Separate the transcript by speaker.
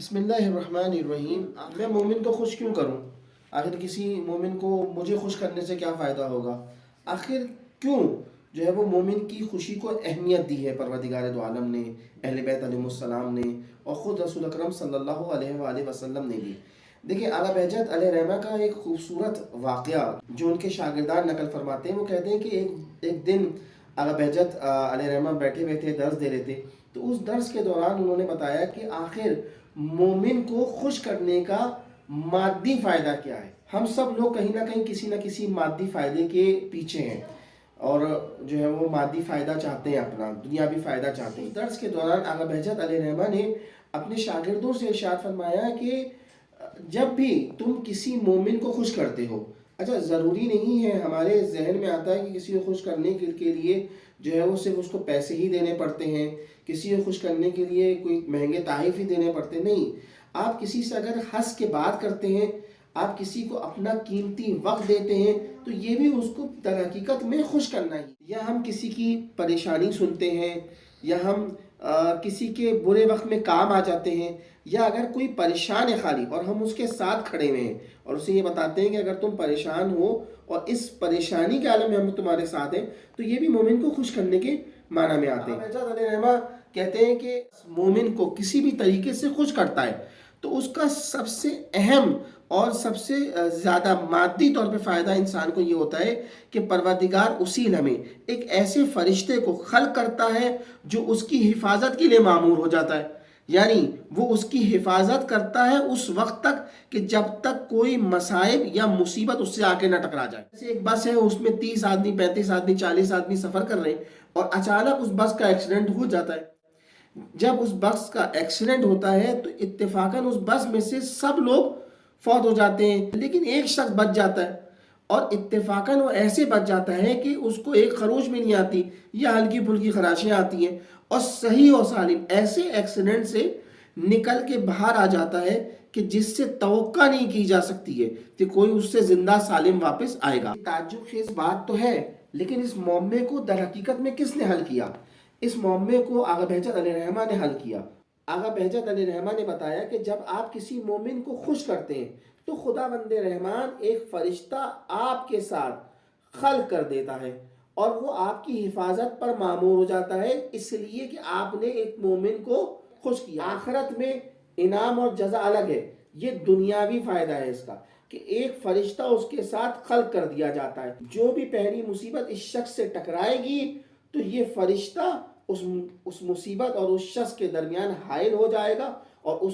Speaker 1: بسم اللہ الرحمن الرحیم۔ میں مومن کو خوش کیوں کروں؟ آخر کسی مومن کو مجھے خوش کرنے سے کیا فائدہ ہوگا؟ آخر کیوں جو ہے وہ مومن کی خوشی کو اہمیت دی ہے پروردگار دو عالم نے، اہل بیت علیہ السلام نے، اور خود رسول اکرم صلی اللہ علیہ وآلہ وسلم نے بھی۔ دیکھیں اعلیٰ بہجت علیہ رحمہ کا ایک خوبصورت واقعہ جو ان کے شاگردان نقل فرماتے ہیں، وہ کہتے ہیں کہ ایک دن اعلیٰ بہجت علیہ رحمہ بیٹھے ہوئے تھے، درس دے رہے تھے، تو اس درس کے دوران انہوں نے بتایا کہ آخر مومن کو خوش کرنے کا مادی فائدہ کیا ہے۔ ہم سب لوگ کہیں نہ کہیں کسی نہ کسی مادی فائدے کے پیچھے ہیں، اور جو ہے وہ مادی فائدہ چاہتے ہیں، اپنا دنیاوی فائدہ چاہتے ہیں۔ درس کے دوران آغا بہجت علیہ رحمہ نے اپنے شاگردوں سے ارشاد فرمایا کہ جب بھی تم کسی مومن کو خوش کرتے ہو، اچھا ضروری نہیں ہے، ہمارے ذہن میں آتا ہے کہ کسی کو خوش کرنے کے لیے جو ہے وہ صرف اس کو پیسے ہی دینے پڑتے ہیں، کسی کو خوش کرنے کے لیے کوئی مہنگے تحائف ہی دینے پڑتے، نہیں۔ آپ کسی سے اگر ہنس کے بات کرتے ہیں، آپ کسی کو اپنا قیمتی وقت دیتے ہیں، تو یہ بھی اس کو در حقیقت میں خوش کرنا ہی۔ یا ہم کسی کی پریشانی سنتے ہیں، یا ہم کسی کے برے وقت میں کام آ جاتے ہیں، یا اگر کوئی پریشان ہے خالی اور ہم اس کے ساتھ کھڑے ہوئے ہیں اور اسے یہ بتاتے ہیں کہ اگر تم پریشان ہو اور اس پریشانی کے عالم میں ہم تمہارے ساتھ ہیں، تو یہ بھی مومن کو خوش کرنے کے معنی میں آتے ہیں۔ بہجت علیہ رحمہ کہتے ہیں کہ مومن کو کسی بھی طریقے سے خوش کرتا ہے تو اس کا سب سے اہم اور سب سے زیادہ مادی طور پہ فائدہ انسان کو یہ ہوتا ہے کہ پروردگار اسی لمحے ایک ایسے فرشتے کو خلق کرتا ہے جو اس کی حفاظت کے لیے مامور ہو جاتا ہے، یعنی وہ اس کی حفاظت کرتا ہے اس وقت تک کہ جب تک کوئی مصائب یا مصیبت اس سے آ کے نہ ٹکرا جائے۔ جیسے ایک بس ہے، اس میں 30 آدمی 35 آدمی 40 آدمی سفر کر رہے ہیں اور اچانک اس بس کا ایکسیڈنٹ ہو جاتا ہے۔ جب اس بس کا ایکسیڈنٹ ہوتا ہے تو اتفاقاً اس بس میں سے سب لوگ فوت ہو جاتے ہیں، لیکن ایک شخص بچ جاتا ہے، اور اتفاقاً وہ ایسے بچ جاتا ہے کہ اس کو ایک خروش بھی نہیں آتی یا ہلکی پھلکی خراشیاں آتی ہیں، اور صحیح و سالم ایسے ایکسیڈنٹ سے نکل کے باہر آ جاتا ہے کہ جس سے توقع نہیں کی جا سکتی ہے کہ کوئی اس سے زندہ سالم واپس آئے گا۔ تعجب خیز بات تو ہے، لیکن اس معاملے کو در حقیقت میں کس نے حل کیا؟ اس معاملے کو آغا بہجت علیہ رحمہ نے حل کیا۔ آغا بہجت علیہ رحمہ نے بتایا کہ جب آپ کسی مومن کو خوش کرتے ہیں تو خداوند رحمان ایک فرشتہ آپ کے ساتھ خلق کر دیتا ہے، اور وہ آپ کی حفاظت پر مامور ہو جاتا ہے، اس لیے کہ آپ نے ایک مومن کو خوش کیا۔ آخرت میں انعام اور جزا الگ ہے، یہ دنیاوی فائدہ ہے اس کا کہ ایک فرشتہ اس کے ساتھ خلق کر دیا جاتا ہے۔ جو بھی پہلی مصیبت اس شخص سے ٹکرائے گی تو یہ فرشتہ اس مصیبت اور اس شخص کے درمیان حائل ہو جائے گا اور اس